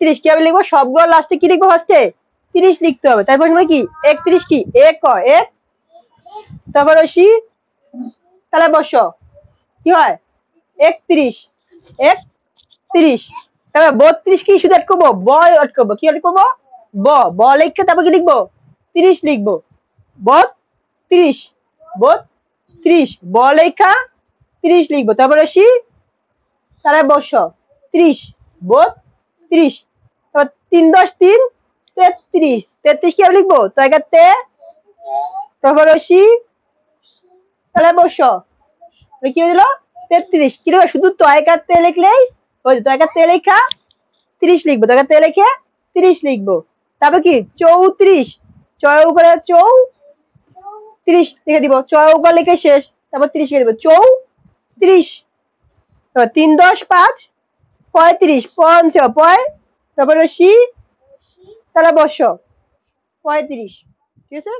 31 কিভাবে লিখবো? সবগুলো লাস্টে কি লিখবো হচ্ছে 30 লিখতে হবে। তারপর সময় কি 31 কি এক ক এক, তারপর রশি তাহলে বস কি হয় 31 31। তারপর 32 কি শুধু অ্যাড করবো, ব অ্যাড করবো। কি অ্যাড করবো? ব ব লিখে তারপর কি লিখবো 30 লিখবো। 32 32 ব লেখা 30 লিখবো। তারপর রশি তাহলে বস 30 32। তারপর 3 10 3 33 33 কি লিখবো তো একাতে, তারপর রশি তাহলে বস কি হলো 33। কি লিখবো শুধু তয়কাতে লিখলেই ওই তয়কাতে লেখা 30 লিখবো, তয়কাতে লিখে 30 লিখবো। তারপর কি 34 ছয় উপরে 34 লিখে দিব, ছয় উপরে লিখে শেষ, তারপর 30 লিখে দিব 34। 3 10 5 35 5 পয়, তারপর রশি তাহলে বস 35। ঠিক আছে।